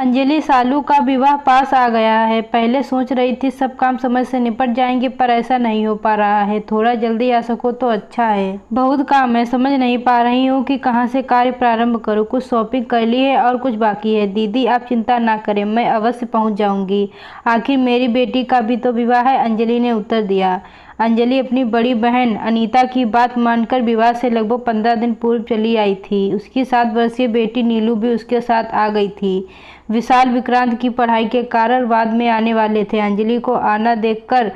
अंजलि सालू का विवाह पास आ गया है। पहले सोच रही थी सब काम समय से निपट जाएंगे, पर ऐसा नहीं हो पा रहा है। थोड़ा जल्दी आ सको तो अच्छा है। बहुत काम है, समझ नहीं पा रही हूँ कि कहाँ से कार्य प्रारंभ करूँ। कुछ शॉपिंग कर ली है और कुछ बाकी है। दीदी आप चिंता ना करें, मैं अवश्य पहुँच जाऊँगी। आखिर मेरी बेटी का भी तो विवाह है, अंजलि ने उत्तर दिया। अंजलि अपनी बड़ी बहन अनीता की बात मानकर विवाह से लगभग 15 दिन पूर्व चली आई थी। उसकी 7 वर्षीय बेटी नीलू भी उसके साथ आ गई थी। विशाल विक्रांत की पढ़ाई के कारण बाद में आने वाले थे। अंजलि को आना देखकर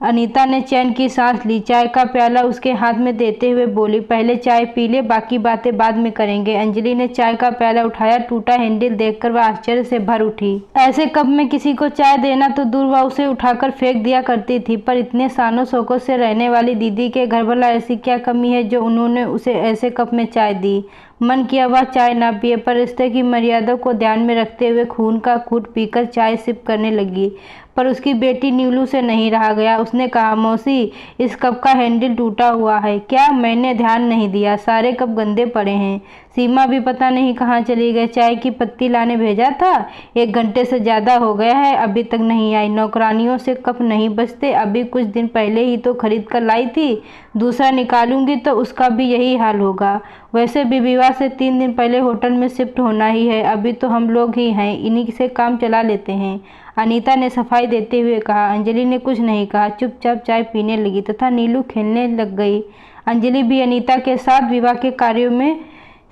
अनीता ने चैन की सांस ली। चाय का प्याला उसके हाथ में देते हुए बोली, पहले चाय पी ले, बाकी बातें बाद में करेंगे। अंजलि ने चाय का प्याला उठाया। टूटा हैंडल देखकर वह आश्चर्य से भर उठी। ऐसे कप में किसी को चाय देना तो दूर, वह उसे उठाकर फेंक दिया करती थी। पर इतने शानो शौकत से रहने वाली दीदी के घर भला ऐसी क्या कमी है जो उन्होंने उसे ऐसे कप में चाय दी। मन किया वह चाय ना पिए, पर रिश्ते की मर्यादा को ध्यान में रखते हुए खून का घूंट पीकर चाय सिप करने लगी। पर उसकी बेटी नीलू से नहीं रहा गया। उसने कहा, मौसी इस कप का हैंडल टूटा हुआ है। क्या? मैंने ध्यान नहीं दिया, सारे कप गंदे पड़े हैं। सीमा भी पता नहीं कहाँ चली गई। चाय की पत्ती लाने भेजा था, 1 घंटे से ज़्यादा हो गया है, अभी तक नहीं आई। नौकरानियों से कप नहीं बचते, अभी कुछ दिन पहले ही तो खरीद कर लाई थी। दूसरा निकालूंगी तो उसका भी यही हाल होगा। वैसे भी विवाह से 3 दिन पहले होटल में शिफ्ट होना ही है। अभी तो हम लोग ही हैं, इन्हीं से काम चला लेते हैं, अनीता ने सफाई देते हुए कहा। अंजलि ने कुछ नहीं कहा, चुपचाप चाय पीने लगी तथा नीलू खेलने लग गई। अंजलि भी अनीता के साथ विवाह के कार्यों में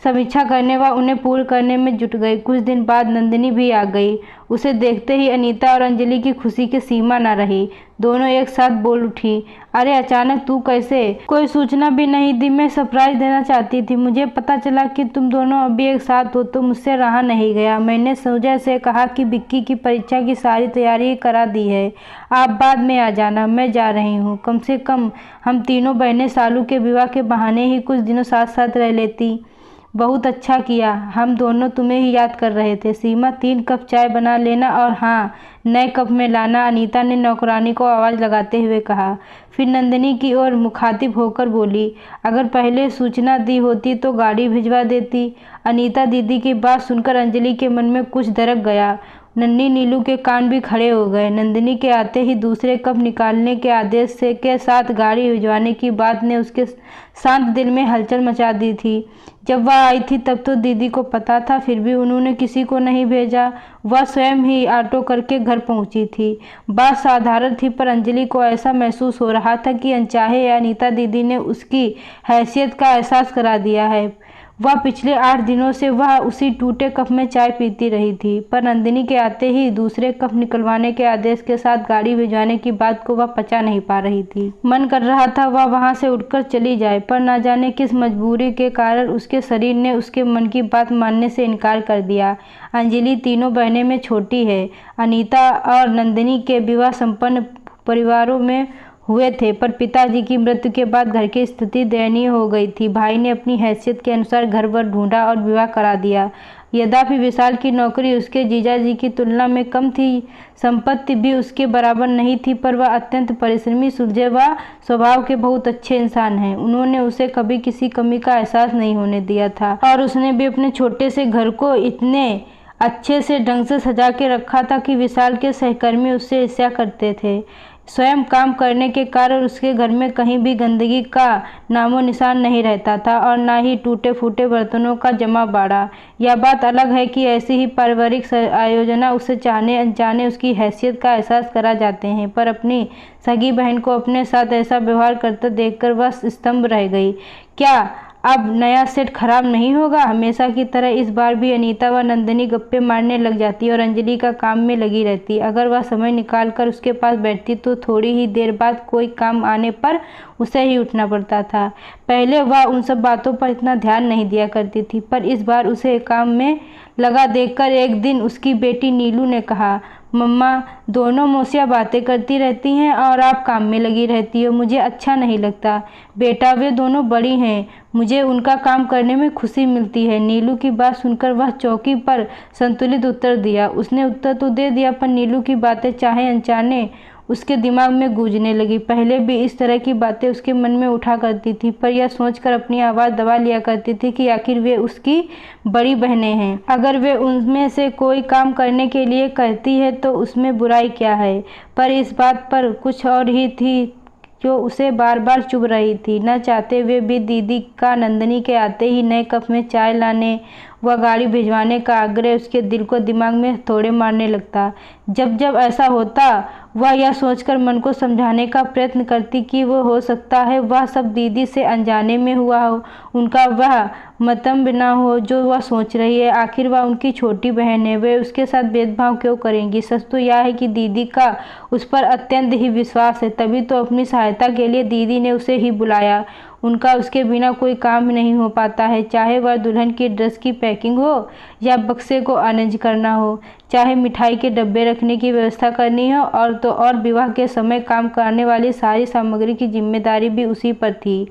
समीक्षा करने व उन्हें पूर्ण करने में जुट गई। कुछ दिन बाद नंदिनी भी आ गई। उसे देखते ही अनीता और अंजलि की खुशी की सीमा न रही। दोनों एक साथ बोल उठी, अरे अचानक तू कैसे? कोई सूचना भी नहीं दी। मैं सरप्राइज देना चाहती थी। मुझे पता चला कि तुम दोनों अभी एक साथ हो तो मुझसे रहा नहीं गया। मैंने सुजय से कहा कि विक्की की परीक्षा की सारी तैयारी करा दी है, आप बाद में आ जाना, मैं जा रही हूँ। कम से कम हम तीनों बहनें सालू के विवाह के बहाने ही कुछ दिनों साथ साथ रह लेती। बहुत अच्छा किया, हम दोनों तुम्हें ही याद कर रहे थे। सीमा 3 कप चाय बना लेना और हाँ, नए कप में लाना, अनीता ने नौकरानी को आवाज़ लगाते हुए कहा। फिर नंदिनी की ओर मुखातिब होकर बोली, अगर पहले सूचना दी होती तो गाड़ी भिजवा देती। अनीता दीदी की बात सुनकर अंजलि के मन में कुछ दरक गया। नन्ही नीलू के कान भी खड़े हो गए। नंदिनी के आते ही दूसरे कप निकालने के आदेश से के साथ गाड़ी भिजवाने की बात ने उसके शांत दिल में हलचल मचा दी थी। जब वह आई थी तब तो दीदी को पता था, फिर भी उन्होंने किसी को नहीं भेजा। वह स्वयं ही ऑटो करके घर पहुंची थी। बात साधारण थी, पर अंजलि को ऐसा महसूस हो रहा था कि अनचाहे अनीता दीदी ने उसकी हैसियत का एहसास करा दिया है। वह पिछले 8 दिनों से वह उसी टूटे कप में चाय पीती रही थी, पर नंदिनी के आते ही दूसरे कप निकलवाने के आदेश के साथ गाड़ी भिजवाने की बात को वह पचा नहीं पा रही थी। मन कर रहा था वह वहां से उठकर चली जाए, पर न जाने किस मजबूरी के कारण उसके शरीर ने उसके मन की बात मानने से इनकार कर दिया। अंजलि तीनों बहनें में छोटी है। अनीता और नंदिनी के विवाह संपन्न परिवारों में हुए थे, पर पिताजी की मृत्यु के बाद घर की स्थिति दयनीय हो गई थी। भाई ने अपनी हैसियत के अनुसार घर वर ढूंढा और विवाह करा दिया। यद्यपि विशाल की नौकरी उसके जीजाजी की तुलना में कम थी, संपत्ति भी उसके बराबर नहीं थी, पर वह अत्यंत परिश्रमी, सुलझे व स्वभाव के बहुत अच्छे इंसान हैं। उन्होंने उसे कभी किसी कमी का एहसास नहीं होने दिया था और उसने भी अपने छोटे से घर को इतने अच्छे से ढंग से सजा के रखा था कि विशाल के सहकर्मी उससे ईर्ष्या करते थे। स्वयं काम करने के कारण उसके घर में कहीं भी गंदगी का नामो निशान नहीं रहता था और ना ही टूटे फूटे बर्तनों का जमा बाड़ा। यह बात अलग है कि ऐसी ही पारिवारिक आयोजना उसे चाहने अनजाने उसकी हैसियत का एहसास करा जाते हैं, पर अपनी सगी बहन को अपने साथ ऐसा व्यवहार करते देखकर वह स्तंभ रह गई। क्या अब नया सेट खराब नहीं होगा? हमेशा की तरह इस बार भी अनीता व नंदिनी गप्पे मारने लग जाती और अंजलि का काम में लगी रहती। अगर वह समय निकाल कर उसके पास बैठती तो थोड़ी ही देर बाद कोई काम आने पर उसे ही उठना पड़ता था। पहले वह उन सब बातों पर इतना ध्यान नहीं दिया करती थी, पर इस बार उसे काम में लगा देखकर एक दिन उसकी बेटी नीलू ने कहा, मम्मा, दोनों मौसियाँ बातें करती रहती हैं और आप काम में लगी रहती हो, मुझे अच्छा नहीं लगता। बेटा, वे दोनों बड़ी हैं, मुझे उनका काम करने में खुशी मिलती है। नीलू की बात सुनकर वह चौकी पर संतुलित उत्तर दिया। उसने उत्तर तो दे दिया, पर नीलू की बातें चाहे अनजाने उसके दिमाग में गूंजने लगी। पहले भी इस तरह की बातें उसके मन में उठा करती थी, पर यह सोचकर अपनी आवाज़ दबा लिया करती थी कि आखिर वे उसकी बड़ी बहनें हैं। अगर वे उनमें से कोई काम करने के लिए कहती है तो उसमें बुराई क्या है। पर इस बात पर कुछ और ही थी जो उसे बार बार चुभ रही थी। न चाहते हुए भी दीदी का नंदनी के आते ही नए कप में चाय लाने व गाड़ी भिजवाने का आग्रह उसके दिल को दिमाग में थोड़े मारने लगता। जब जब ऐसा होता वह यह सोचकर मन को समझाने का प्रयत्न करती कि वो हो सकता है वह सब दीदी से अनजाने में हुआ हो, उनका वह मतंब न हो जो वह सोच रही है। आखिर वह उनकी छोटी बहन है, वे उसके साथ भेदभाव क्यों करेंगी। सच तो यह है कि दीदी का उस पर अत्यंत ही विश्वास है, तभी तो अपनी सहायता के लिए दीदी ने उसे ही बुलाया। उनका उसके बिना कोई काम नहीं हो पाता है, चाहे वह दुल्हन की ड्रेस की पैकिंग हो या बक्से को अरेंज करना हो, चाहे मिठाई के डब्बे रखने की व्यवस्था करनी हो, और तो और विवाह के समय काम करने वाली सारी सामग्री की जिम्मेदारी भी उसी पर थी।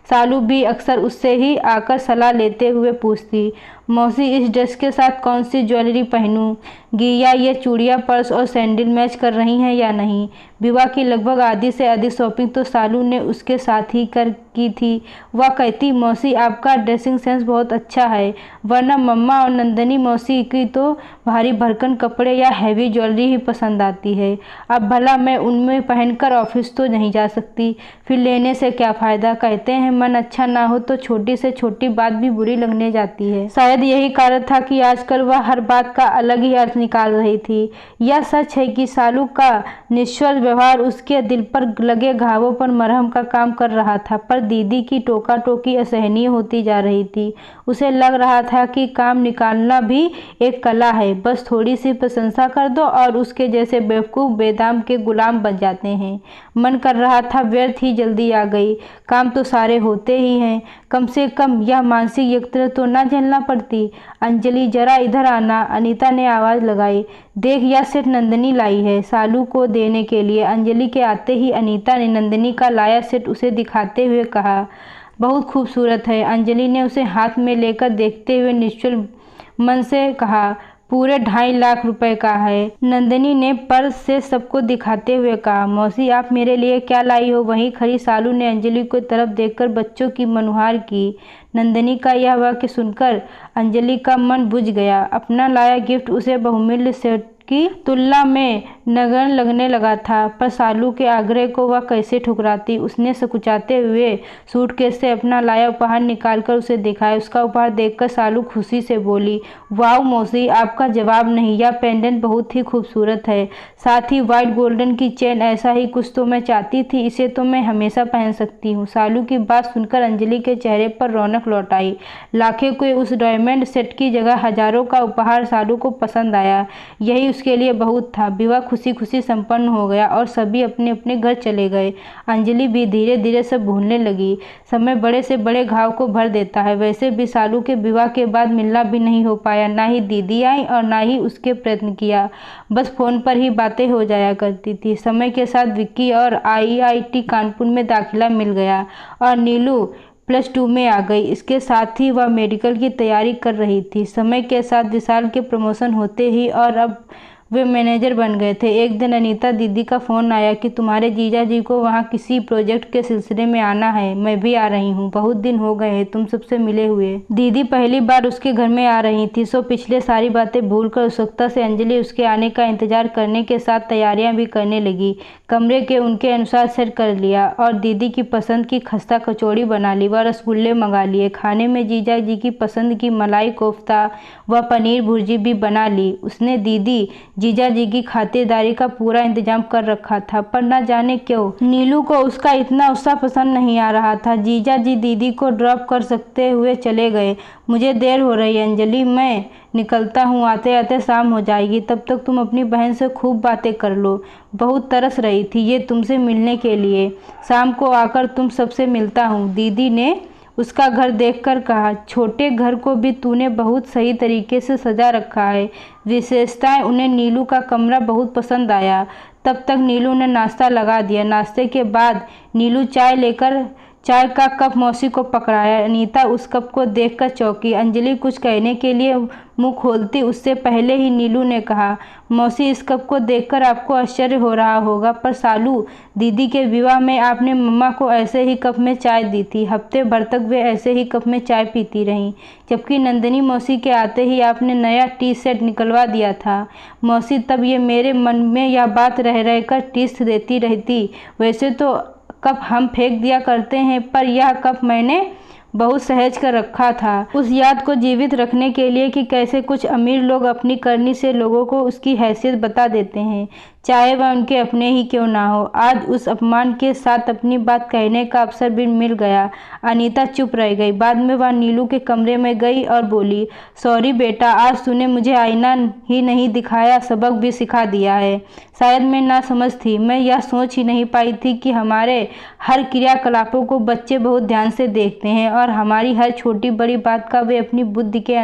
सालू भी अक्सर उससे ही आकर सलाह लेते हुए पूछती, मौसी इस ड्रेस के साथ कौन सी ज्वेलरी पहनूंगी, या ये चूड़ियाँ पर्स और सैंडल मैच कर रही हैं या नहीं। विवाह की लगभग आधी से अधिक शॉपिंग तो सालू ने उसके साथ ही की थी। वह कहती, मौसी आपका ड्रेसिंग सेंस बहुत अच्छा है, वरना मम्मा और नंदनी मौसी की तो भारी भरकन कपड़े या हैवी ज्वेलरी ही पसंद आती है। अब भला मैं उनमें पहनकर ऑफिस तो नहीं जा सकती, फिर लेने से क्या फ़ायदा। कहते हैं मन अच्छा ना हो तो छोटी से छोटी बात भी बुरी लगने जाती है। शायद यही कारण था कि आजकल वह हर बात का अलग ही अर्थ निकाल रही थी। यह सच है कि सालू का निश्चल व्यवहार उसके दिल पर लगे घावों पर मरहम का काम कर रहा था, पर दीदी की टोका टोकी असहनीय होती जा रही थी। उसे लग रहा था कि काम निकालना भी एक कला है, बस थोड़ी सी प्रशंसा कर दो और उसके जैसे बेवकूफ़ बेदाम के गुलाम बन जाते हैं। मन कर रहा था व्यर्थ ही जल्दी आ गई, काम तो सारे होते ही हैं, कम से कम यह मानसिक यंत्र तो ना झेलना पड़ती। अंजलि जरा इधर आना, अनीता ने आवाज़ लगाई। देख यह सेट नंदनी लाई है सालू को देने के लिए। अंजलि के आते ही अनीता ने नंदनी का लाया सेट उसे दिखाते हुए कहा, बहुत खूबसूरत है। अंजलि ने उसे हाथ में लेकर देखते हुए निश्चल मन से कहा, पूरे 2.5 लाख रुपए का है। नंदनी ने पर्स से सबको दिखाते हुए कहा, मौसी आप मेरे लिए क्या लाई हो। वहीं खड़ी सालू ने अंजलि की तरफ देखकर बच्चों की मनुहार की। नंदनी का यह वाक्य सुनकर अंजलि का मन बुझ गया। अपना लाया गिफ्ट उसे बहुमूल्य सेट की तुलना में नगण्य लगने लगा था, पर सालू के आग्रह को वह कैसे ठुकराती। उसने सकुचाते हुए सूटकेस से अपना लाया उपहार निकालकर उसे दिखाया। उसका उपहार देखकर सालू खुशी से बोली, वाह मौसी आपका जवाब नहीं, यह पेंडेंट बहुत ही खूबसूरत है, साथ ही वाइट गोल्डन की चेन। ऐसा ही कुछ तो मैं चाहती थी, इसे तो मैं हमेशा पहन सकती हूँ। सालू की बात सुनकर अंजलि के चेहरे पर रौनक लौट आई। लाखों के उस डायमंड सेट की जगह हजारों का उपहार सालू को पसंद आया, यही उसके लिए बहुत था। विवाह खुशी खुशी संपन्न हो गया और सभी अपने अपने घर चले गए। अंजलि भी धीरे धीरे सब भूलने लगी। समय बड़े से बड़े घाव को भर देता है। वैसे भी सालू के विवाह के बाद मिलना भी नहीं हो पाया, ना ही दीदी आई और ना ही उसके प्रयत्न किया, बस फोन पर ही बातें हो जाया करती थी। समय के साथ विक्की और IIT कानपुर में दाखिला मिल गया और नीलू +2 में आ गई। इसके साथ ही वह मेडिकल की तैयारी कर रही थी। समय के साथ विशाल के प्रमोशन होते ही और अब वे मैनेजर बन गए थे। एक दिन अनीता दीदी का फ़ोन आया कि तुम्हारे जीजा जी को वहाँ किसी प्रोजेक्ट के सिलसिले में आना है, मैं भी आ रही हूँ, बहुत दिन हो गए हैं तुम सबसे मिले हुए। दीदी पहली बार उसके घर में आ रही थी, सो पिछले सारी बातें भूलकर उत्सुकता से अंजलि उसके आने का इंतजार करने के साथ तैयारियां भी करने लगी। कमरे के उनके अनुसार सेट कर लिया और दीदी की पसंद की खस्ता कचौड़ी बना ली व रसगुल्ले मंगा लिए। खाने में जीजा जी की पसंद की मलाई कोफ्ता व पनीर भुर्जी भी बना ली। उसने दीदी जीजा जी की खातिरदारी का पूरा इंतजाम कर रखा था, पर न जाने क्यों नीलू को उसका इतना उत्साह पसंद नहीं आ रहा था। जीजा जी दीदी को ड्रॉप कर सकते हुए चले गए। मुझे देर हो रही है अंजलि, मैं निकलता हूँ, आते आते शाम हो जाएगी, तब तक तुम अपनी बहन से खूब बातें कर लो, बहुत तरस रही थी ये तुमसे मिलने के लिए, शाम को आकर तुम सबसे मिलता हूँ। दीदी ने उसका घर देखकर कहा, छोटे घर को भी तूने बहुत सही तरीके से सजा रखा है। विशेषताएं उन्हें नीलू का कमरा बहुत पसंद आया। तब तक नीलू ने नाश्ता लगा दिया। नाश्ते के बाद नीलू चाय लेकर चाय का कप मौसी को पकड़ाया। अनीता उस कप को देखकर चौंकी। अंजलि कुछ कहने के लिए मुंह खोलती उससे पहले ही नीलू ने कहा, मौसी इस कप को देखकर आपको आश्चर्य हो रहा होगा, पर सालू दीदी के विवाह में आपने मम्मा को ऐसे ही कप में चाय दी थी। हफ्ते भर तक वे ऐसे ही कप में चाय पीती रहीं, जबकि नंदिनी मौसी के आते ही आपने नया टी सेट निकलवा दिया था। मौसी तब ये मेरे मन में यह बात रह रहकर टीस देती रहती। वैसे तो कप हम फेंक दिया करते हैं, पर यह कप मैंने बहुत सहेज कर रखा था, उस याद को जीवित रखने के लिए कि कैसे कुछ अमीर लोग अपनी करनी से लोगों को उसकी हैसियत बता देते हैं, चाहे वह उनके अपने ही क्यों ना हो। आज उस अपमान के साथ अपनी बात कहने का अवसर भी मिल गया। अनीता चुप रह गई। बाद में वह नीलू के कमरे में गई और बोली, सॉरी बेटा, आज तूने मुझे आईना ही नहीं दिखाया, सबक भी सिखा दिया है। शायद मैं नासमझ थी, मैं यह सोच ही नहीं पाई थी कि हमारे हर क्रियाकलापों को बच्चे बहुत ध्यान से देखते हैं और हमारी हर छोटी बड़ी बात का वे अपनी बुद्धि के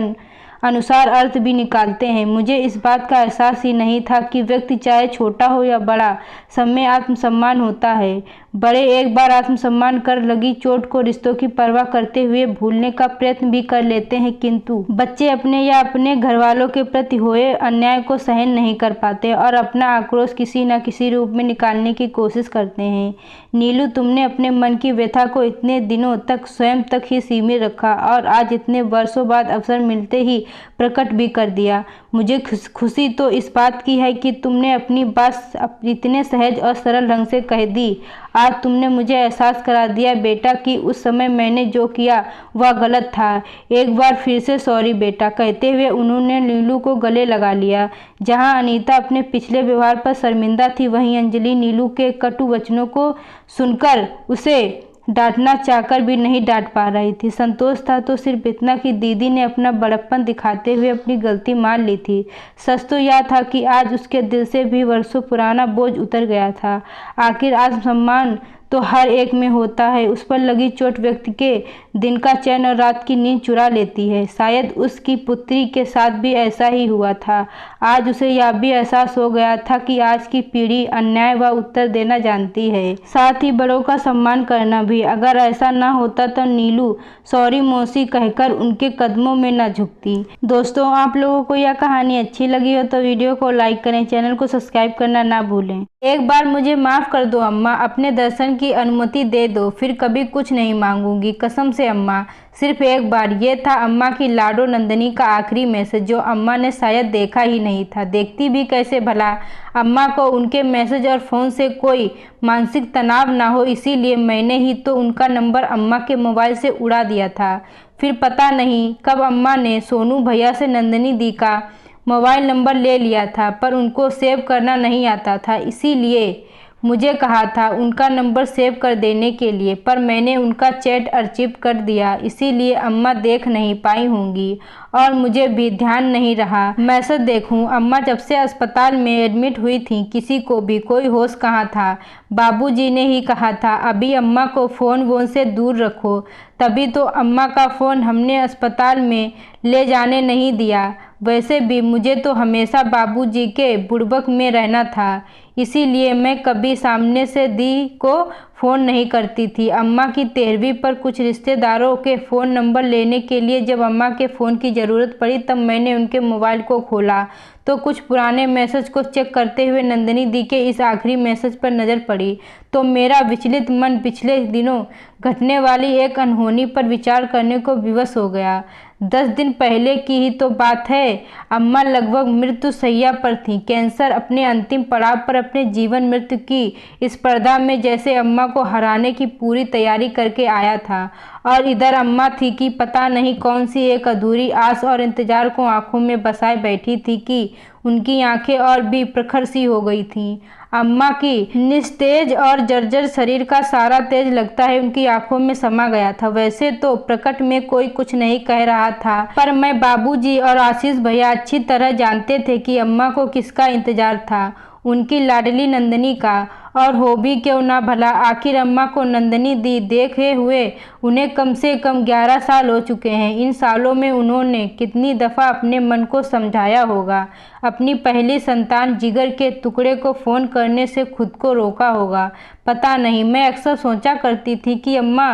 अनुसार अर्थ भी निकालते हैं। मुझे इस बात का एहसास ही नहीं था कि व्यक्ति चाहे छोटा हो या बड़ा, सब में आत्मसम्मान होता है। बड़े एक बार आत्मसम्मान कर लगी चोट को रिश्तों की परवाह करते हुए भूलने का प्रयत्न भी कर लेते हैं, किंतु बच्चे अपने या अपने घर वालों के प्रति हुए अन्याय को सहन नहीं कर पाते और अपना आक्रोश किसी न किसी रूप में निकालने की कोशिश करते हैं। नीलू, तुमने अपने मन की व्यथा को इतने दिनों तक स्वयं तक ही सीमित रखा और आज इतने वर्षों बाद अवसर मिलते ही प्रकट भी कर दिया। मुझे खुशी तो इस बात की है कि तुमने अपनी बात इतने सहज और सरल ढंग से कह दी। आज तुमने मुझे एहसास करा दिया बेटा कि उस समय मैंने जो किया वह गलत था। एक बार फिर से सॉरी बेटा, कहते हुए उन्होंने नीलू को गले लगा लिया। जहां अनीता अपने पिछले व्यवहार पर शर्मिंदा थी, वहीं अंजलि नीलू के कटु वचनों को सुनकर उसे डांटना चाहकर भी नहीं डांट पा रही थी। संतोष था तो सिर्फ इतना कि दीदी ने अपना बड़प्पन दिखाते हुए अपनी गलती मान ली थी। सच तो यह था कि आज उसके दिल से भी वर्षों पुराना बोझ उतर गया था। आखिर आत्मसम्मान तो हर एक में होता है, उस पर लगी चोट व्यक्ति के दिन का चैन और रात की नींद चुरा लेती है। शायद उसकी पुत्री के साथ भी ऐसा ही हुआ था। आज उसे यह भी एहसास हो गया था कि आज की पीढ़ी अन्याय व उत्तर देना जानती है, साथ ही बड़ों का सम्मान करना भी। अगर ऐसा ना होता तो नीलू सॉरी मौसी कहकर उनके कदमों में न झुकती। दोस्तों, आप लोगों को यह कहानी अच्छी लगी हो तो वीडियो को लाइक करें, चैनल को सब्सक्राइब करना ना भूलें। एक बार मुझे माफ़ कर दो अम्मा, अपने दर्शन की अनुमति दे दो, फिर कभी कुछ नहीं मांगूंगी, कसम से अम्मा, सिर्फ एक बार। ये था अम्मा की लाडो नंदिनी का आखिरी मैसेज, जो अम्मा ने शायद देखा ही नहीं था। देखती भी कैसे भला। अम्मा को उनके मैसेज और फ़ोन से कोई मानसिक तनाव ना हो, इसीलिए मैंने ही तो उनका नंबर अम्मा के मोबाइल से उड़ा दिया था। फिर पता नहीं कब अम्मा ने सोनू भैया से नंदिनी दी का मोबाइल नंबर ले लिया था, पर उनको सेव करना नहीं आता था, इसीलिए मुझे कहा था उनका नंबर सेव कर देने के लिए, पर मैंने उनका चैट अर्चिव कर दिया, इसीलिए अम्मा देख नहीं पाई होंगी और मुझे भी ध्यान नहीं रहा मैसेज देखूं। अम्मा जब से अस्पताल में एडमिट हुई थी, किसी को भी कोई होश कहाँ था। बाबूजी ने ही कहा था अभी अम्मा को फ़ोन वोन से दूर रखो, तभी तो अम्मा का फ़ोन हमने अस्पताल में ले जाने नहीं दिया। वैसे भी मुझे तो हमेशा बाबूजी के बुड़बक में रहना था, इसीलिए मैं कभी सामने से दी को फ़ोन नहीं करती थी। अम्मा की 13वीं पर कुछ रिश्तेदारों के फ़ोन नंबर लेने के लिए जब अम्मा के फ़ोन की ज़रूरत पड़ी, तब मैंने उनके मोबाइल को खोला तो कुछ पुराने मैसेज को चेक करते हुए नंदिनी दी के इस आखिरी मैसेज पर नज़र पड़ी, तो मेरा विचलित मन पिछले दिनों घटने वाली एक अनहोनी पर विचार करने को विवश हो गया। 10 दिन पहले की ही तो बात है। अम्मा लगभग मृत्यु शैया पर थीं। कैंसर अपने अंतिम पड़ाव पर अपने जीवन मृत्यु की स्पर्धा में जैसे अम्मा को हराने की पूरी तैयारी करके आया था, और इधर अम्मा थी कि पता नहीं कौन सी एक अधूरी आस और इंतजार को आंखों में बसाए बैठी थी कि उनकी आंखें और भी प्रखर सी हो गई थीं। अम्मा की निस्तेज और जर्जर शरीर का सारा तेज लगता है उनकी आंखों में समा गया था। वैसे तो प्रकट में कोई कुछ नहीं कह रहा था, पर मैं, बाबूजी और आशीष भैया अच्छी तरह जानते थे कि अम्मा को किसका इंतजार था, उनकी लाडली नंदिनी का। और हो भी क्यों ना भला, आखिर अम्मा को नंदनी दी देखे हुए उन्हें कम से कम 11 साल हो चुके हैं। इन सालों में उन्होंने कितनी दफ़ा अपने मन को समझाया होगा, अपनी पहली संतान जिगर के टुकड़े को फ़ोन करने से खुद को रोका होगा, पता नहीं। मैं अक्सर सोचा करती थी कि अम्मा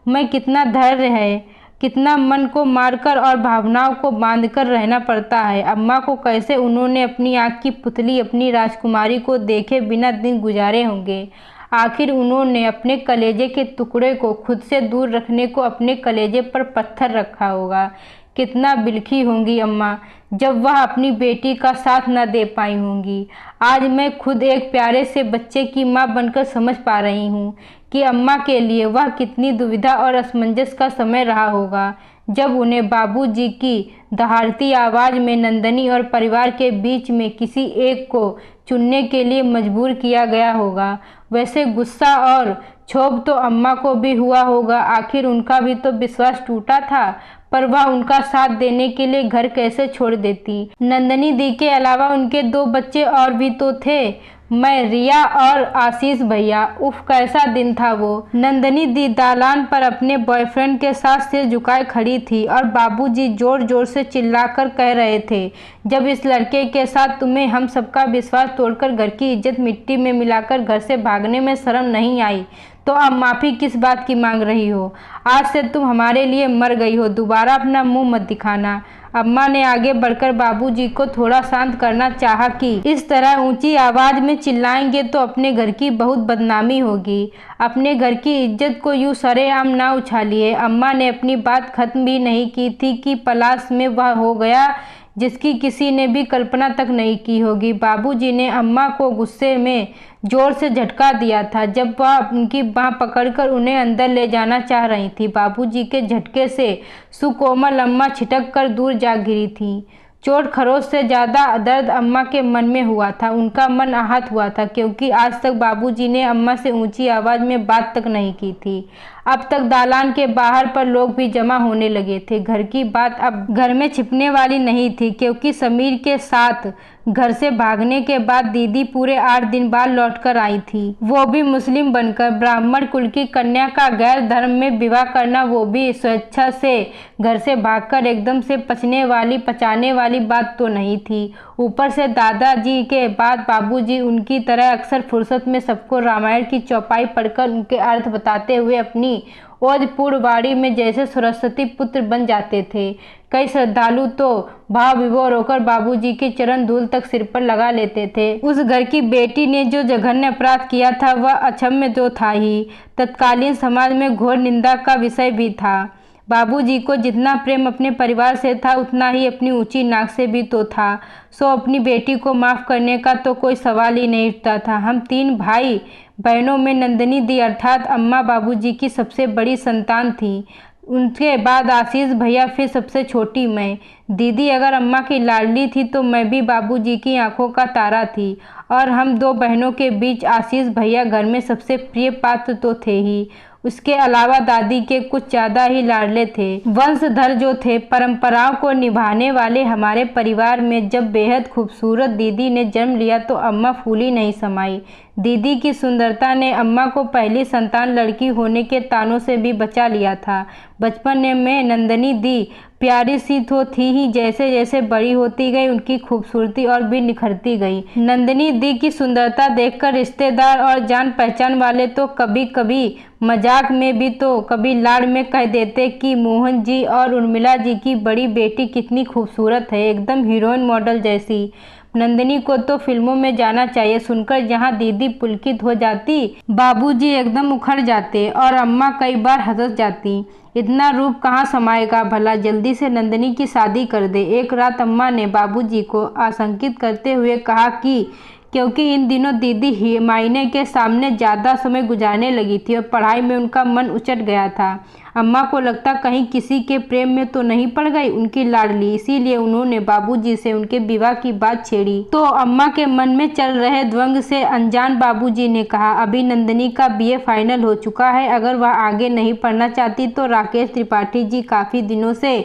मैं कितना धैर्य है, कितना मन को मारकर और भावनाओं को बांधकर रहना पड़ता है। अम्मा को कैसे उन्होंने अपनी आँख की पुतली, अपनी राजकुमारी को देखे बिना दिन गुजारे होंगे। आखिर उन्होंने अपने कलेजे के टुकड़े को खुद से दूर रखने को अपने कलेजे पर पत्थर रखा होगा। कितना बिलखी होंगी अम्मा जब वह अपनी बेटी का साथ न दे पाई होंगी। आज मैं खुद एक प्यारे से बच्चे की माँ बनकर समझ पा रही हूँ कि अम्मा के लिए वह कितनी दुविधा और असमंजस का समय रहा होगा, जब उन्हें बाबूजी की दहाड़ती आवाज़ में नंदनी और परिवार के बीच में किसी एक को चुनने के लिए मजबूर किया गया होगा। वैसे गुस्सा और क्षोभ तो अम्मा को भी हुआ होगा, आखिर उनका भी तो विश्वास टूटा था, पर वह उनका साथ देने के लिए घर कैसे छोड़ देती। नंदनी दी के अलावा उनके 2 बच्चे और भी तो थे, मैं, रिया और आशीष भैया। उफ कैसा दिन था वो। नंदनी दी दालान पर अपने बॉयफ्रेंड के साथ सिर झुकाए खड़ी थी और बाबूजी जोर जोर से चिल्लाकर कह रहे थे, जब इस लड़के के साथ तुम्हें हम सबका विश्वास तोड़कर घर की इज्जत मिट्टी में मिलाकर घर से भागने में शर्म नहीं आई, तो अब माफ़ी किस बात की मांग रही हो। आज से तुम हमारे लिए मर गई हो, दोबारा अपना मुंह मत दिखाना। अम्मा ने आगे बढ़कर बाबूजी को थोड़ा शांत करना चाहा कि इस तरह ऊंची आवाज़ में चिल्लाएंगे तो अपने घर की बहुत बदनामी होगी। अपने घर की इज्जत को यूँ सरेआम ना उछालिए। अम्मा ने अपनी बात खत्म भी नहीं की थी कि पलाश में वह हो गया जिसकी किसी ने भी कल्पना तक नहीं की होगी। बाबूजी ने अम्मा को गुस्से में जोर से झटका दिया था जब वह उनकी बाँह पकड़कर उन्हें अंदर ले जाना चाह रही थी। बाबूजी के झटके से सुकोमल अम्मा छिटक कर दूर जा गिरी थी। चोट खरोच से ज़्यादा दर्द अम्मा के मन में हुआ था। उनका मन आहत हुआ था क्योंकि आज तक बाबूजी ने अम्मा से ऊंची आवाज़ में बात तक नहीं की थी। अब तक दालान के बाहर पर लोग भी जमा होने लगे थे। घर की बात अब घर में छिपने वाली नहीं थी क्योंकि समीर के साथ घर से भागने के बाद दीदी पूरे 8 दिन बाद लौटकर आई थी, वो भी मुस्लिम बनकर। ब्राह्मण कुल की कन्या का गैर धर्म में विवाह करना, वो भी स्वेच्छा से घर से भागकर, एकदम से पचाने वाली बात तो नहीं थी। ऊपर से दादाजी के बाद बाबूजी उनकी तरह अक्सर फुर्सत में सबको रामायण की चौपाई पढ़कर उनके अर्थ बताते हुए अपनी ओजपूर्ण वाणी में जैसे सरस्वती पुत्र बन जाते थे। कई श्रद्धालु तो भाव विभोर होकर बाबूजी के चरण धूल तक सिर पर लगा लेते थे। उस घर की बेटी ने जो जघन्य अपराध किया था वह अक्षम्य तो था ही, तत्कालीन समाज में घोर निंदा का विषय भी था। बाबूजी को जितना प्रेम अपने परिवार से था उतना ही अपनी ऊंची नाक से भी तो था। सो अपनी बेटी को माफ़ करने का तो कोई सवाल ही नहीं उठता था। हम 3 भाई बहनों में नंदनी दी अर्थात अम्मा बाबूजी की सबसे बड़ी संतान थी। उनके बाद आशीष भैया, फिर सबसे छोटी मैं। दीदी अगर अम्मा की लाडली थी तो मैं भी बाबूजी की आंखों का तारा थी। और हम 2 बहनों के बीच आशीष भैया घर में सबसे प्रिय पात्र तो थे ही, उसके अलावा दादी के कुछ ज़्यादा ही लाडले थे। वंशधर जो थे, परंपराओं को निभाने वाले हमारे परिवार में जब बेहद खूबसूरत दीदी ने जन्म लिया तो अम्मा फूली नहीं समाई। दीदी की सुंदरता ने अम्मा को पहली संतान लड़की होने के तानों से भी बचा लिया था। बचपन में नंदनी दी प्यारी सी तो थी ही, जैसे जैसे बड़ी होती गई उनकी खूबसूरती और भी निखरती गई। नंदनी दी की सुंदरता देखकर रिश्तेदार और जान पहचान वाले तो कभी कभी मजाक में भी तो कभी लाड़ में कह देते कि मोहन जी और उर्मिला जी की बड़ी बेटी कितनी खूबसूरत है, एकदम हीरोइन मॉडल जैसी। नंदिनी को तो फिल्मों में जाना चाहिए। सुनकर जहाँ दीदी पुलकित हो जाती, बाबूजी एकदम उखड़ जाते और अम्मा कई बार हंस जाती। इतना रूप कहाँ समाएगा भला, जल्दी से नंदिनी की शादी कर दे। एक रात अम्मा ने बाबूजी को आशंकित करते हुए कहा कि क्योंकि इन दिनों दीदी मायने के सामने ज़्यादा समय गुजारने लगी थी और पढ़ाई में उनका मन उचट गया था। अम्मा को लगता कहीं किसी के प्रेम में तो नहीं पड़ गई उनकी लाडली, इसीलिए उन्होंने बाबूजी से उनके विवाह की बात छेड़ी। तो अम्मा के मन में चल रहे द्वंद से अनजान बाबूजी ने कहा, अभी नंदिनी का बीए फाइनल हो चुका है, अगर वह आगे नहीं पढ़ना चाहती तो राकेश त्रिपाठी जी काफ़ी दिनों से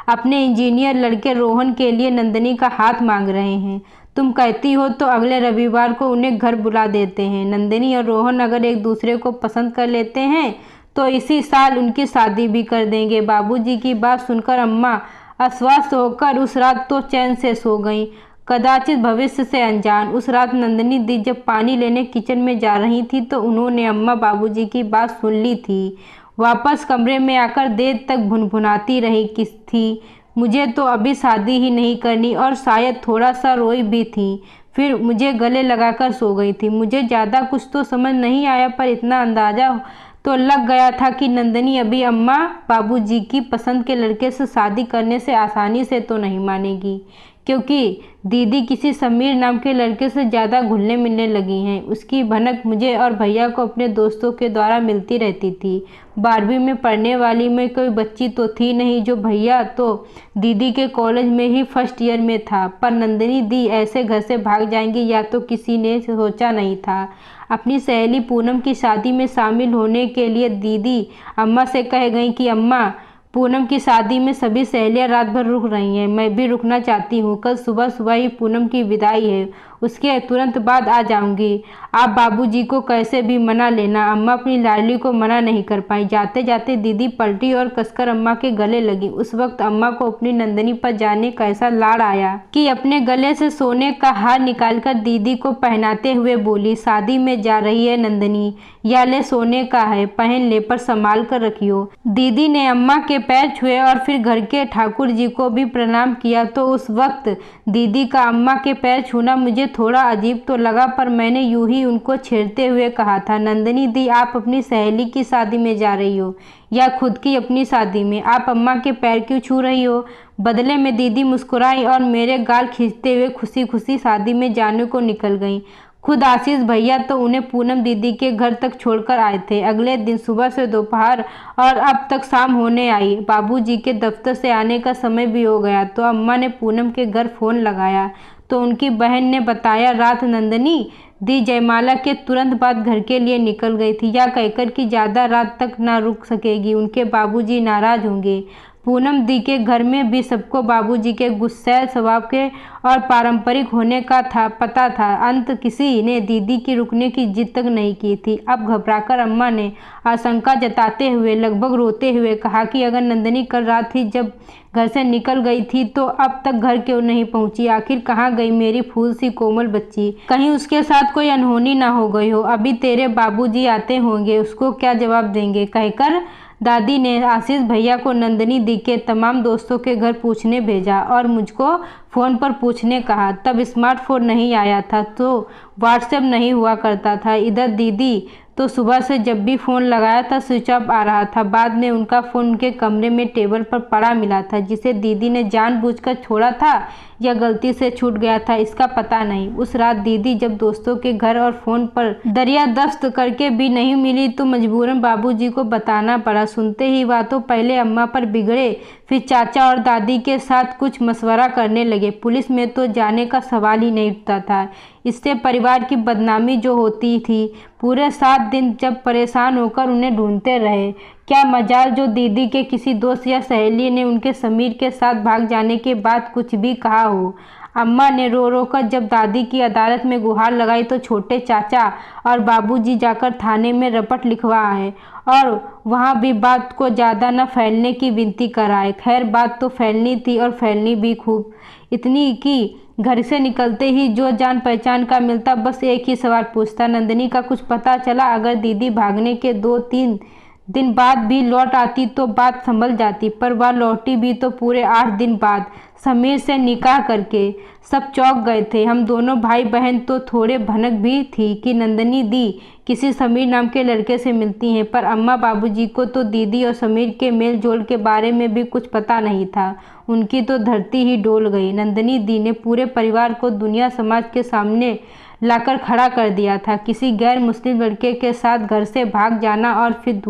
अपने इंजीनियर लड़के रोहन के लिए नंदिनी का हाथ मांग रहे हैं। तुम कहती हो तो अगले रविवार को उन्हें घर बुला देते हैं। नंदिनी और रोहन अगर एक दूसरे को पसंद कर लेते हैं तो इसी साल उनकी शादी भी कर देंगे। बाबूजी की बात सुनकर अम्मा आश्वस्त होकर उस रात तो चैन से सो गईं, कदाचित भविष्य से अनजान। उस रात नंदिनी दी जब पानी लेने किचन में जा रही थी तो उन्होंने अम्मा बाबूजी की बात सुन ली थी। वापस कमरे में आकर देर तक भुनभुनाती रही किस थी, मुझे तो अभी शादी ही नहीं करनी, और शायद थोड़ा सा रोई भी थी। फिर मुझे गले लगाकर सो गई थी। मुझे ज़्यादा कुछ तो समझ नहीं आया, पर इतना अंदाज़ा तो लग गया था कि नंदिनी अभी अम्मा बाबूजी की पसंद के लड़के से शादी करने से आसानी से तो नहीं मानेगी, क्योंकि दीदी किसी समीर नाम के लड़के से ज़्यादा घुलने मिलने लगी हैं। उसकी भनक मुझे और भैया को अपने दोस्तों के द्वारा मिलती रहती थी। 12वीं में पढ़ने वाली में कोई बच्ची तो थी नहीं, जो भैया तो दीदी के कॉलेज में ही फर्स्ट ईयर में था, पर नंदिनी दी ऐसे घर से भाग जाएंगी या तो किसी ने सोचा नहीं था। अपनी सहेली पूनम की शादी में शामिल होने के लिए दीदी अम्मा से कह गई कि अम्मा, पूनम की शादी में सभी सहेलियां रात भर रुक रही हैं, मैं भी रुकना चाहती हूँ। कल सुबह सुबह ही पूनम की विदाई है, उसके तुरंत बाद आ जाऊंगी। आप बाबूजी को कैसे भी मना लेना। अम्मा अपनी लाडली को मना नहीं कर पाई। जाते जाते दीदी पलटी और कसकर अम्मा के गले लगी। उस वक्त अम्मा को अपनी नंदिनी पर जाने का ऐसा लाड़ आया कि अपने गले से सोने का हार निकालकर दीदी को पहनाते हुए बोली, शादी में जा रही है नंदिनी, या ले सोने का है, पहन ले, पर संभाल कर रखियो। दीदी ने अम्मा के पैर छुए और फिर घर के ठाकुर जी को भी प्रणाम किया। तो उस वक्त दीदी का अम्मा के पैर छूना मुझे थोड़ा अजीब तो लगा, पर मैंने यूं ही उनको छेड़ते हुए कहा था, नंदिनी दी, आप अपनी सहेली की शादी में जा रही हो या खुद की अपनी शादी में? आप अम्मा के पैर क्यों छू रही हो? बदले में दीदी मुस्कुराई और मेरे गाल खींचते हुए खुशी खुशी शादी में जाने को निकल गईं। खुद आशीष भैया तो उन्हें पूनम दीदी के घर तक छोड़कर आए थे। अगले दिन सुबह से दोपहर और अब तक शाम होने आई। बाबूजी के दफ्तर से आने का समय भी हो गया तो अम्मा ने पूनम के घर फ़ोन लगाया तो उनकी बहन ने बताया, रात नंदिनी दी जयमाला के तुरंत बाद घर के लिए निकल गई थी, या कहकर कि ज़्यादा रात तक ना रुक सकेगी, उनके बाबूजी नाराज़ होंगे। पूनम दी के घर में भी सबको बाबूजी के गुस्सैल स्वभाव के और पारंपरिक होने का पता था। अंत किसी ने दीदी की रुकने की जिद तक नहीं की थी। अब घबराकर अम्मा ने आशंका जताते हुए, लगभग रोते हुए कहा कि अगर नंदिनी कल रात ही जब घर से निकल गई थी तो अब तक घर क्यों नहीं पहुंची? आखिर कहाँ गई मेरी फूल सी कोमल बच्ची? कहीं उसके साथ कोई अनहोनी ना हो गई हो? अभी तेरे बाबूजी आते होंगे, उसको क्या जवाब देंगे? कहकर दादी ने आशीष भैया को नंदिनी दी के तमाम दोस्तों के घर पूछने भेजा और मुझको फ़ोन पर पूछने कहा। तब स्मार्टफोन नहीं आया था तो व्हाट्सएप नहीं हुआ करता था। इधर दीदी तो सुबह से जब भी फ़ोन लगाया था स्विच ऑफ आ रहा था। बाद में उनका फ़ोन उनके कमरे में टेबल पर पड़ा मिला था, जिसे दीदी ने जानबूझकर छोड़ा था या गलती से छूट गया था, इसका पता नहीं। उस रात दीदी जब दोस्तों के घर और फ़ोन पर दरियादस्त करके भी नहीं मिली तो मजबूरन बाबूजी को बताना पड़ा। सुनते ही वह तो पहले अम्मा पर बिगड़े, फिर चाचा और दादी के साथ कुछ मशवरा करने लगे। पुलिस में तो जाने का सवाल ही नहीं उठता था, इससे परिवार की बदनामी जो होती थी। पूरे 7 दिन जब परेशान होकर उन्हें ढूंढते रहे। क्या मजाल जो दीदी के किसी दोस्त या सहेली ने उनके समीर के साथ भाग जाने के बाद कुछ भी कहा हो। अम्मा ने रो रो कर जब दादी की अदालत में गुहार लगाई तो छोटे चाचा और बाबूजी जाकर थाने में रपट लिखवा आए और वहाँ भी बात को ज़्यादा न फैलने की विनती कराए। खैर बात तो फैलनी थी और फैलनी भी खूब, इतनी कि घर से निकलते ही जो जान पहचान का मिलता बस एक ही सवाल पूछता, नंदिनी का कुछ पता चला? अगर दीदी भागने के 2-3 दिन बाद भी लौट आती तो बात संभल जाती, पर वह लौटी भी तो पूरे 8 दिन बाद, समीर से निकाह करके। सब चौंक गए थे। हम दोनों भाई बहन तो थोड़े भनक भी थी कि नंदिनी दी किसी समीर नाम के लड़के से मिलती हैं, पर अम्मा बाबूजी को तो दीदी और समीर के मेल जोल के बारे में भी कुछ पता नहीं था। उनकी तो धरती ही डोल गई। नंदिनी दी ने पूरे परिवार को दुनिया समाज के सामने लाकर खड़ा कर दिया था। किसी गैर मुस्लिम लड़के के साथ घर से भाग जाना और फिर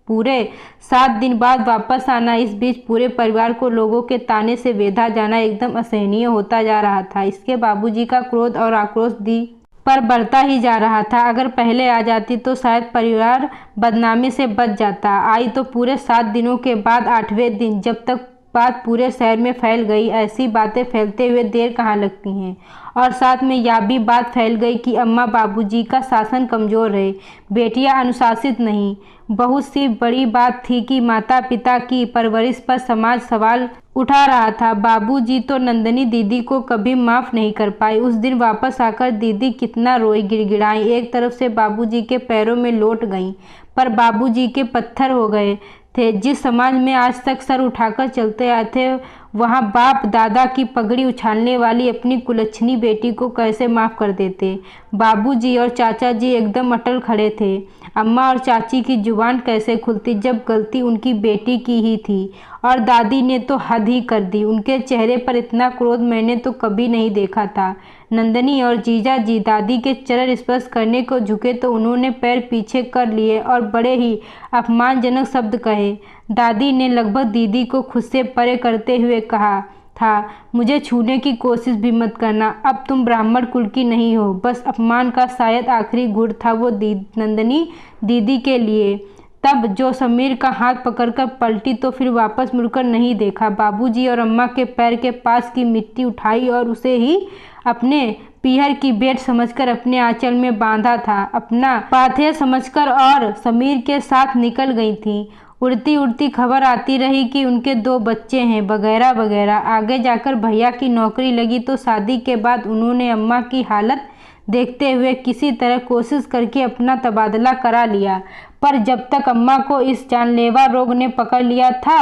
पूरे 7 दिन बाद वापस आना, इस बीच पूरे परिवार को लोगों के ताने से बेधा जाना एकदम असहनीय होता जा रहा था। इसके बाबूजी का क्रोध और आक्रोश दी पर बढ़ता ही जा रहा था। अगर पहले आ जाती तो शायद परिवार बदनामी से बच जाता। आई तो पूरे 7 दिनों के बाद 8वें दिन, जब तक बात पूरे शहर में फैल गई। ऐसी बातें फैलते हुए देर कहाँ लगती हैं। और साथ में यह भी बात फैल गई कि अम्मा बाबूजी का शासन कमज़ोर है, बेटियां अनुशासित नहीं। बहुत सी बड़ी बात थी कि माता पिता की परवरिश पर समाज सवाल उठा रहा था। बाबूजी तो नंदिनी दीदी को कभी माफ़ नहीं कर पाई। उस दिन वापस आकर दीदी कितना रोई, गिड़गिड़ाई, एक तरफ से बाबूजी के पैरों में लौट गईं, पर बाबूजी के पत्थर हो गए थे। जिस समाज में आज तक सर उठाकर चलते आए थे, वहाँ बाप दादा की पगड़ी उछालने वाली अपनी कुलच्छनी बेटी को कैसे माफ़ कर देते। बाबूजी और चाचा जी एकदम अटल खड़े थे। अम्मा और चाची की जुबान कैसे खुलती जब गलती उनकी बेटी की ही थी। और दादी ने तो हद ही कर दी। उनके चेहरे पर इतना क्रोध मैंने तो कभी नहीं देखा था। नंदिनी और जीजा जी दादी के चरण स्पर्श करने को झुके तो उन्होंने पैर पीछे कर लिए और बड़े ही अपमानजनक शब्द कहे। दादी ने लगभग दीदी को खुद से परे करते हुए कहा था, मुझे छूने की कोशिश भी मत करना, अब तुम ब्राह्मण कुल की नहीं हो। बस अपमान का शायद आखिरी घूंट था वो नंदिनी दीदी के लिए। तब जो समीर का हाथ पकड़कर पलटी तो फिर वापस मुड़कर नहीं देखा। बाबूजी और अम्मा के पैर के पास की मिट्टी उठाई और उसे ही अपने पीहर की भेंट समझकर अपने आंचल में बांधा था, अपना पाथेय समझकर, और समीर के साथ निकल गई थी। उड़ती उड़ती खबर आती रही कि उनके 2 बच्चे हैं, वगैरह वगैरह। आगे जाकर भैया की नौकरी लगी तो शादी के बाद उन्होंने अम्मा की हालत देखते हुए किसी तरह कोशिश करके अपना तबादला करा लिया। पर जब तक अम्मा को इस जानलेवा रोग ने पकड़ लिया था,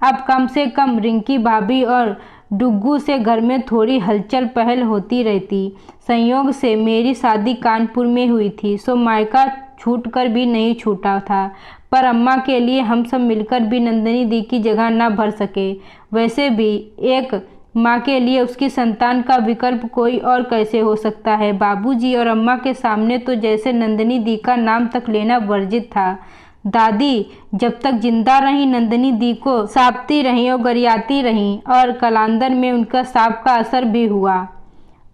अब कम से कम रिंकी भाभी और डुग्गू से घर में थोड़ी हलचल पहल होती रहती। संयोग से मेरी शादी कानपुर में हुई थी, सो मायका छूट कर भी नहीं छूटा था। पर अम्मा के लिए हम सब मिलकर भी नंदिनी दी की जगह न भर सके। वैसे भी एक माँ के लिए उसकी संतान का विकल्प कोई और कैसे हो सकता है। बाबूजी और अम्मा के सामने तो जैसे नंदिनी दी का नाम तक लेना वर्जित था। दादी जब तक जिंदा रहीं नंदिनी दी को सापती रहीं और गरियाती रहीं, और कलांदर में उनका साप का असर भी हुआ।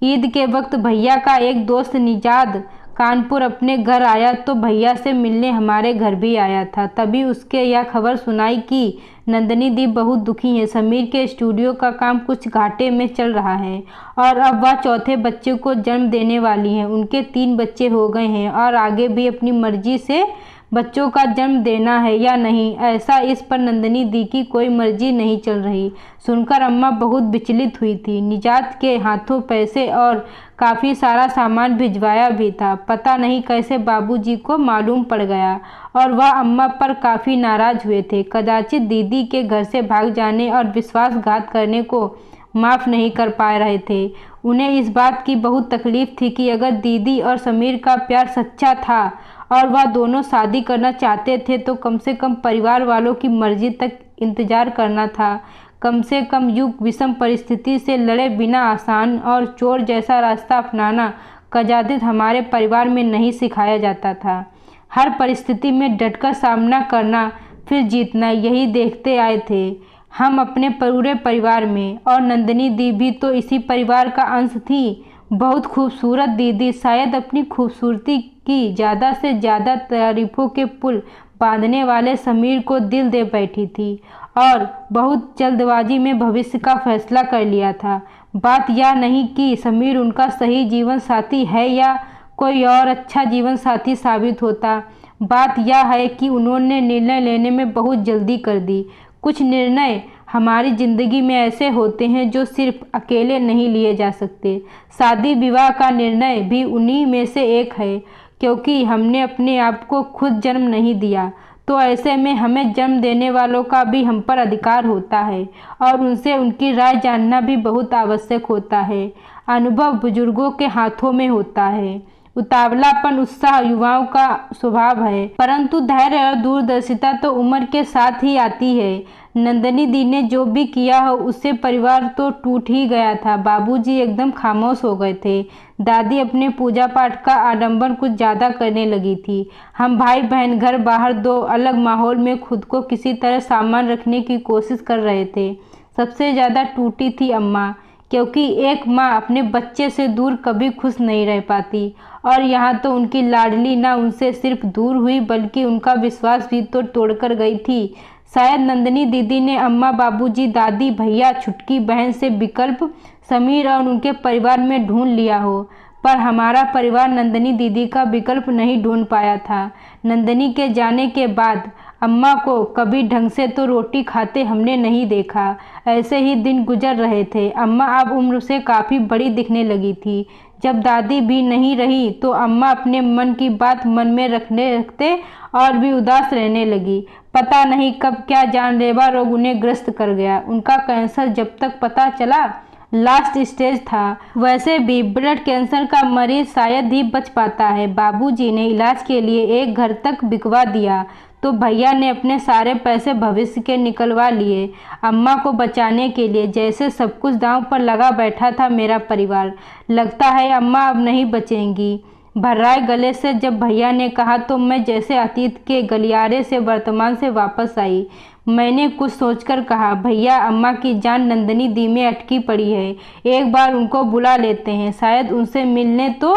ईद के वक्त भैया का एक दोस्त निजाद कानपुर अपने घर आया तो भैया से मिलने हमारे घर भी आया था। तभी उसके यह खबर सुनाई कि नंदिनी दी बहुत दुखी है। समीर के स्टूडियो का काम कुछ घाटे में चल रहा है और अब वह चौथे बच्चे को जन्म देने वाली हैं। उनके 3 बच्चे हो गए हैं और आगे भी अपनी मर्जी से बच्चों का जन्म देना है या नहीं, ऐसा इस पर नंदिनी दी की कोई मर्जी नहीं चल रही। सुनकर अम्मा बहुत विचलित हुई थी। निजात के हाथों पैसे और काफ़ी सारा सामान भिजवाया भी था। पता नहीं कैसे बाबूजी को मालूम पड़ गया और वह अम्मा पर काफ़ी नाराज़ हुए थे। कदाचित दीदी के घर से भाग जाने और विश्वासघात करने को माफ़ नहीं कर पा रहे थे। उन्हें इस बात की बहुत तकलीफ़ थी कि अगर दीदी और समीर का प्यार सच्चा था और वह दोनों शादी करना चाहते थे तो कम से कम परिवार वालों की मर्जी तक इंतज़ार करना था। कम से कम युग विषम परिस्थिति से लड़े बिना आसान और चोर जैसा रास्ता अपनाना कदाचित हमारे परिवार में नहीं सिखाया जाता था। हर परिस्थिति में डटकर सामना करना फिर जीतना, यही देखते आए थे हम अपने पूरे परिवार में, और नंदिनी दी भी तो इसी परिवार का अंश थी। बहुत खूबसूरत दीदी शायद अपनी खूबसूरती की ज़्यादा से ज़्यादा तारीफों के पुल बांधने वाले समीर को दिल दे बैठी थी और बहुत जल्दबाजी में भविष्य का फैसला कर लिया था। बात यह नहीं कि समीर उनका सही जीवन साथी है या कोई और अच्छा जीवन साथी साबित होता। बात यह है कि उन्होंने निर्णय लेने में बहुत जल्दी कर दी। कुछ निर्णय हमारी ज़िंदगी में ऐसे होते हैं जो सिर्फ अकेले नहीं लिए जा सकते। शादी विवाह का निर्णय भी उन्हीं में से एक है, क्योंकि हमने अपने आप को खुद जन्म नहीं दिया, तो ऐसे में हमें जन्म देने वालों का भी हम पर अधिकार होता है और उनसे उनकी राय जानना भी बहुत आवश्यक होता है। अनुभव बुजुर्गों के हाथों में होता है। उतावलापन उत्साह युवाओं का स्वभाव है, परंतु धैर्य और दूरदर्शिता तो उम्र के साथ ही आती है। नंदिनी दी ने जो भी किया हो उससे परिवार तो टूट ही गया था। बाबूजी एकदम खामोश हो गए थे। दादी अपने पूजा पाठ का आडंबर कुछ ज़्यादा करने लगी थी। हम भाई बहन घर बाहर 2 अलग माहौल में खुद को किसी तरह सामान रखने की कोशिश कर रहे थे। सबसे ज़्यादा टूटी थी अम्मा, क्योंकि एक माँ अपने बच्चे से दूर कभी खुश नहीं रह पाती, और यहाँ तो उनकी लाडली ना उनसे सिर्फ दूर हुई बल्कि उनका विश्वास भी तो तोड़कर गई थी। शायद नंदिनी दीदी ने अम्मा, बाबूजी, दादी, भैया, छुटकी बहन से विकल्प समीर और उनके परिवार में ढूंढ लिया हो, पर हमारा परिवार नंदिनी दीदी का विकल्प नहीं ढूंढ पाया था। नंदिनी के जाने के बाद अम्मा को कभी ढंग से तो रोटी खाते हमने नहीं देखा। ऐसे ही दिन गुजर रहे थे। अम्मा अब उम्र से काफ़ी बड़ी दिखने लगी थी। जब दादी भी नहीं रही तो अम्मा अपने मन की बात मन में रखते और भी उदास रहने लगी। पता नहीं कब क्या जानलेवा रोग उन्हें ग्रस्त कर गया। उनका कैंसर जब तक पता चला लास्ट स्टेज था। वैसे भी ब्लड कैंसर का मरीज शायद ही बच पाता है। बाबूजी ने इलाज के लिए एक घर तक बिकवा दिया तो भैया ने अपने सारे पैसे भविष्य के निकलवा लिए अम्मा को बचाने के लिए। जैसे सब कुछ दांव पर लगा बैठा था मेरा परिवार। लगता है अम्मा अब नहीं बचेंगी। भर्राए गले से जब भैया ने कहा तो मैं जैसे अतीत के गलियारे से वर्तमान से वापस आई। मैंने कुछ सोचकर कहा, भैया अम्मा की जान नंदिनी दी में अटकी पड़ी है, एक बार उनको बुला लेते हैं, शायद उनसे मिलने। तो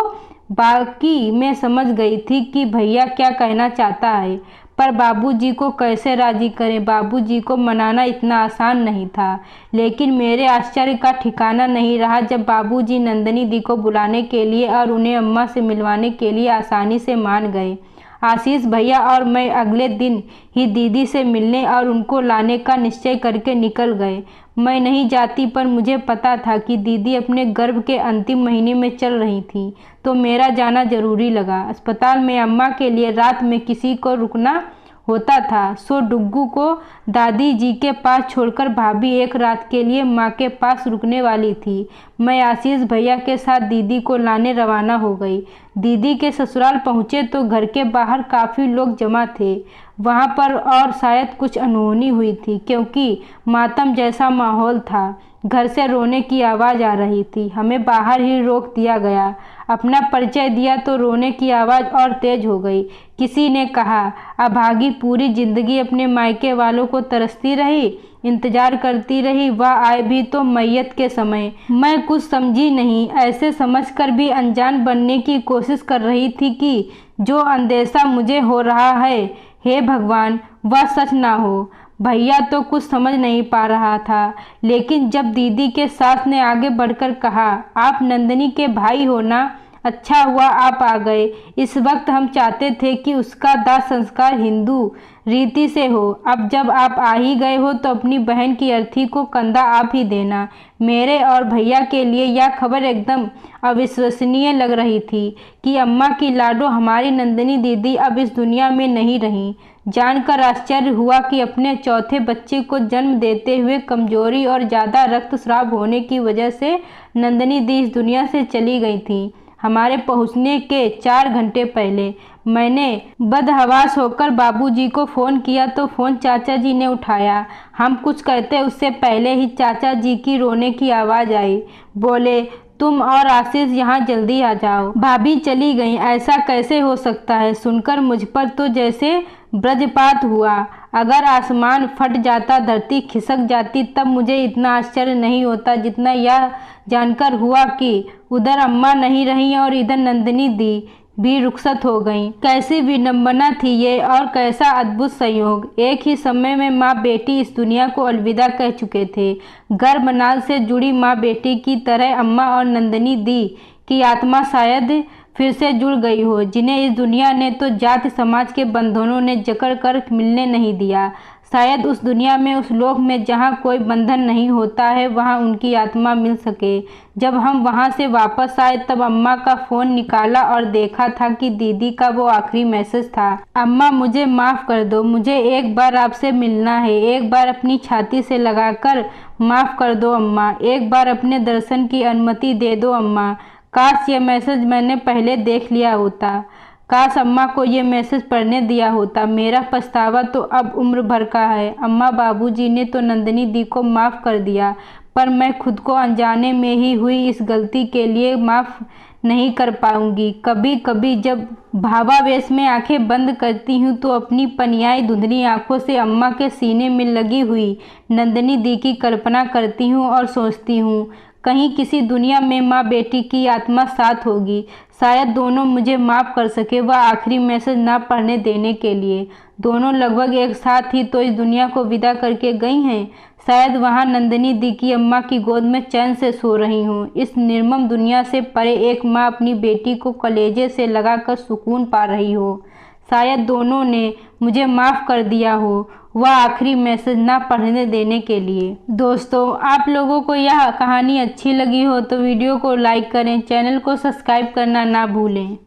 बाकी मैं समझ गई थी कि भैया क्या कहना चाहता है, पर बाबूजी को कैसे राजी करें। बाबूजी को मनाना इतना आसान नहीं था। लेकिन मेरे आश्चर्य का ठिकाना नहीं रहा जब बाबूजी नंदिनी दी को बुलाने के लिए और उन्हें अम्मा से मिलवाने के लिए आसानी से मान गए। आशीष भैया और मैं अगले दिन ही दीदी से मिलने और उनको लाने का निश्चय करके निकल गए। मैं नहीं जाती, पर मुझे पता था कि दीदी अपने गर्भ के अंतिम महीने में चल रही थी, तो मेरा जाना जरूरी लगा। अस्पताल में अम्मा के लिए रात में किसी को रुकना होता था, सो डुग्गू को दादी जी के पास छोड़कर भाभी एक रात के लिए माँ के पास रुकने वाली थी। मैं आशीष भैया के साथ दीदी को लाने रवाना हो गई। दीदी के ससुराल पहुँचे तो घर के बाहर काफ़ी लोग जमा थे। वहाँ पर और शायद कुछ अनहोनी हुई थी, क्योंकि मातम जैसा माहौल था। घर से रोने की आवाज़ आ रही थी। हमें बाहर ही रोक दिया गया। अपना परिचय दिया तो रोने की आवाज़ और तेज हो गई। किसी ने कहा, अभागी पूरी जिंदगी अपने मायके वालों को तरसती रही, इंतजार करती रही, वह आए भी तो मैयत के समय। मैं कुछ समझी नहीं। ऐसे समझकर भी अनजान बनने की कोशिश कर रही थी कि जो अंदेशा मुझे हो रहा है, हे भगवान, वह सच ना हो। भैया तो कुछ समझ नहीं पा रहा था, लेकिन जब दीदी के सास ने आगे बढ़कर कहा, आप नंदिनी के भाई हो ना, अच्छा हुआ आप आ गए। इस वक्त हम चाहते थे कि उसका दाह संस्कार हिंदू रीति से हो। अब जब आप आ ही गए हो तो अपनी बहन की अर्थी को कंधा आप ही देना। मेरे और भैया के लिए यह खबर एकदम अविश्वसनीय लग रही थी कि अम्मा की लाडो हमारी नंदिनी दीदी अब इस दुनिया में नहीं रही। जानकर आश्चर्य हुआ कि अपने चौथे बच्चे को जन्म देते हुए कमजोरी और ज़्यादा रक्तस्राव होने की वजह से नंदिनी दी इस दुनिया से चली गई थी। हमारे पहुंचने के 4 घंटे पहले मैंने बदहवास होकर बाबूजी को फ़ोन किया तो फ़ोन चाचा जी ने उठाया। हम कुछ कहते उससे पहले ही चाचा जी की रोने की आवाज़ आई। बोले, तुम और आशीष यहाँ जल्दी आ जाओ। भाभी चली गई, ऐसा कैसे हो सकता है। सुनकर मुझ पर तो जैसे वज्रपात हुआ। अगर आसमान फट जाता, धरती खिसक जाती, तब मुझे इतना आश्चर्य नहीं होता जितना यह जानकर हुआ कि उधर अम्मा नहीं रही और इधर नंदिनी दी भी रुखसत हो गई। कैसी विडंबना थी ये, और कैसा अद्भुत संयोग। एक ही समय में माँ बेटी इस दुनिया को अलविदा कह चुके थे। गर्भनाल से जुड़ी माँ बेटी की तरह अम्मा और नंदिनी दी की आत्मा शायद फिर से जुड़ गई हो, जिन्हें इस दुनिया ने तो जाति समाज के बंधनों ने जकड़ कर मिलने नहीं दिया। शायद उस दुनिया में, उस लोक में जहाँ कोई बंधन नहीं होता है, वहाँ उनकी आत्मा मिल सके। जब हम वहाँ से वापस आए तब अम्मा का फ़ोन निकाला और देखा था कि दीदी का वो आखिरी मैसेज था। अम्मा, मुझे माफ़ कर दो, मुझे एक बार आपसे मिलना है। एक बार अपनी छाती से लगाकर माफ़ कर दो अम्मा। एक बार अपने दर्शन की अनुमति दे दो अम्मा। काश ये मैसेज मैंने पहले देख लिया होता। काश अम्मा को ये मैसेज पढ़ने दिया होता। मेरा पछतावा तो अब उम्र भर का है। अम्मा, बाबूजी ने तो नंदिनी दी को माफ़ कर दिया, पर मैं खुद को अनजाने में ही हुई इस गलती के लिए माफ़ नहीं कर पाऊंगी। कभी कभी जब भावावेश में आंखें बंद करती हूँ तो अपनी पनियाई धुंधली आंखों से अम्मा के सीने में लगी हुई नंदिनी दी की कल्पना करती हूँ और सोचती हूँ, कहीं किसी दुनिया में माँ बेटी की आत्मा साथ होगी। शायद दोनों मुझे माफ़ कर सके, वह आखिरी मैसेज ना पढ़ने देने के लिए। दोनों लगभग एक साथ ही तो इस दुनिया को विदा करके गई हैं। शायद वहाँ नंदिनी दी की अम्मा की गोद में चैन से सो रही हूँ। इस निर्मम दुनिया से परे एक माँ अपनी बेटी को कलेजे से लगाकर सुकून पा रही हो। शायद दोनों ने मुझे माफ़ कर दिया हो, वह आखिरी मैसेज ना पढ़ने देने के लिए। दोस्तों, आप लोगों को यह कहानी अच्छी लगी हो तो वीडियो को लाइक करें, चैनल को सब्सक्राइब करना ना भूलें।